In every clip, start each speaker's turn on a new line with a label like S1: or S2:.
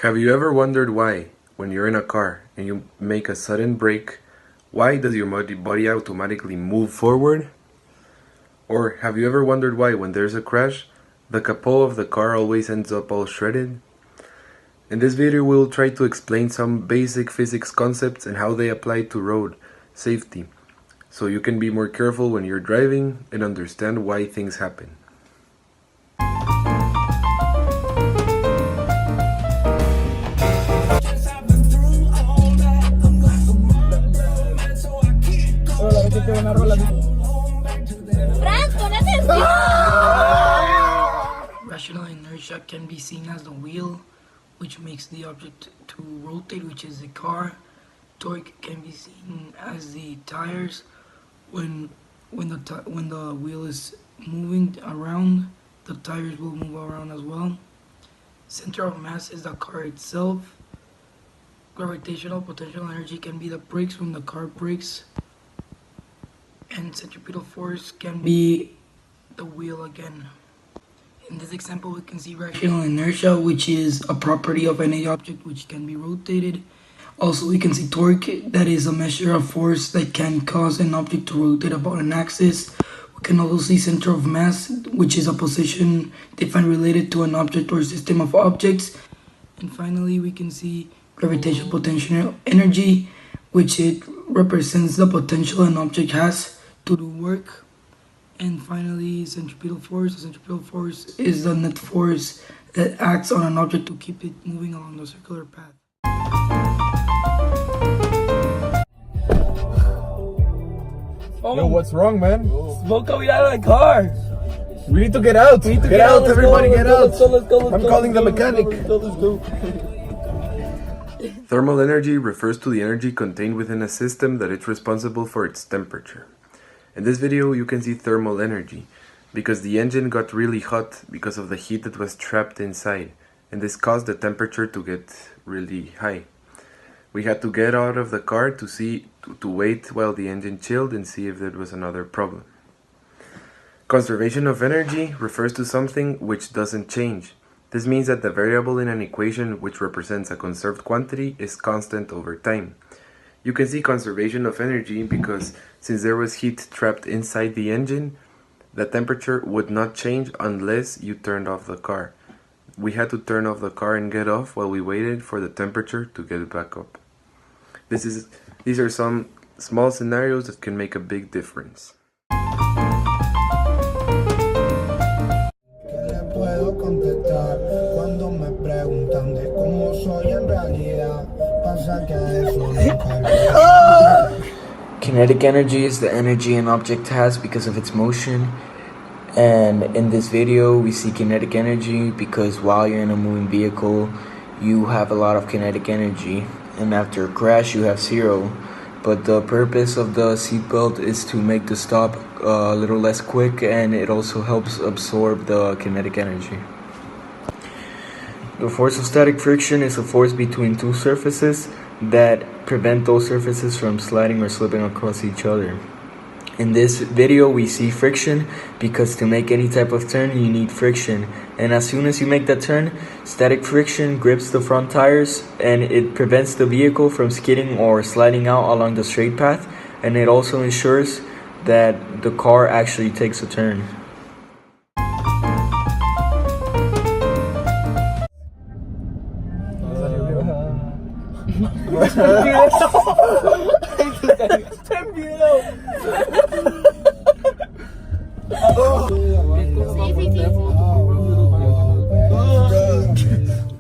S1: Have you ever wondered why, when you're in a car and you make a sudden brake, why does your body automatically move forward? Or have you ever wondered why, when there's a crash, the capot of the car always ends up all shredded? In this video we'll try to explain some basic physics concepts and how they apply to road safety, so you can be more careful when you're driving and understand why things happen.
S2: Rational inertia can be seen as the wheel, which makes the object to rotate, which is the car. Torque can be seen as the tires. When the wheel is moving around, the tires will move around as well. Center of mass is the car itself. Gravitational potential energy can be the brakes when the car brakes. And centripetal force can be the wheel again. In this example, we can see rational inertia, which is a property of any object which can be rotated. Also, we can see torque, that is a measure of force that can cause an object to rotate about an axis. We can also see center of mass, which is a position defined related to an object or system of objects. And finally, we can see gravitational potential energy, which it represents the potential an object has to do work. And finally, centripetal force. The centripetal force is the net force that acts on an object to keep it moving along the circular path.
S3: Yo, what's wrong, man?
S4: Smoke coming out of the car.
S3: We need to get out.
S4: We need to
S3: get out,
S4: Let's
S3: everybody,
S4: go,
S3: get
S4: let's
S3: out.
S4: go, let's go, let's
S3: I'm
S4: go,
S3: calling the
S4: let's go,
S3: mechanic.
S4: Let's go, let's go.
S1: Thermal energy refers to the energy contained within a system that is responsible for its temperature. In this video you can see thermal energy, because the engine got really hot because of the heat that was trapped inside, and this caused the temperature to get really high. We had to get out of the car to wait while the engine chilled and see if there was another problem. Conservation of energy refers to something which doesn't change. This means that the variable in an equation which represents a conserved quantity is constant over time. You can see conservation of energy because since there was heat trapped inside the engine, the temperature would not change unless you turned off the car. We had to turn off the car and get off while we waited for the temperature to get back up. These are some small scenarios that can make a big difference.
S5: Kinetic energy is the energy an object has because of its motion, and in this video we see kinetic energy because while you're in a moving vehicle you have a lot of kinetic energy, and after a crash you have zero. But the purpose of the seatbelt is to make the stop a little less quick, and it also helps absorb the kinetic energy. The force of static friction is a force between two surfaces that prevent those surfaces from sliding or slipping across each other. In this video we see friction because to make any type of turn you need friction, and as soon as you make that turn, static friction grips the front tires and it prevents the vehicle from skidding or sliding out along the straight path, and it also ensures that the car actually takes a turn.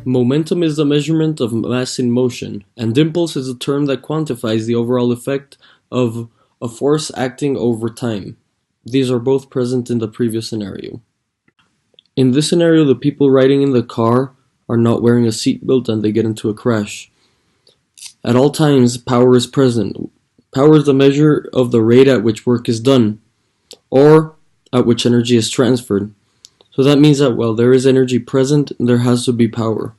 S4: Momentum is the measurement of mass in motion, and impulse is a term that quantifies the overall effect of a force acting over time. These are both present in the previous scenario. In this scenario, the people riding in the car are not wearing a seatbelt and they get into a crash. At all times, power is present. Power is the measure of the rate at which work is done, or at which energy is transferred. So that means that while there is energy present, there has to be power.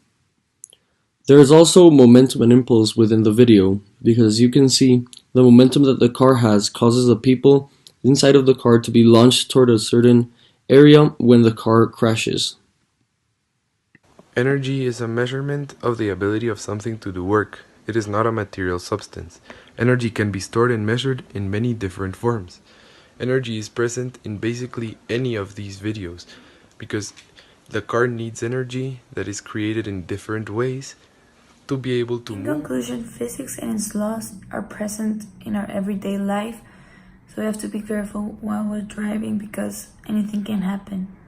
S4: There is also momentum and impulse within the video, because you can see the momentum that the car has causes the people inside of the car to be launched toward a certain area when the car crashes.
S1: Energy is a measurement of the ability of something to do work. It is not a material substance. Energy can be stored and measured in many different forms. Energy is present in basically any of these videos because the car needs energy that is created in different ways to be able to
S6: In
S1: move.
S6: conclusion, physics and its laws are present in our everyday life, so we have to be careful while we're driving because anything can happen.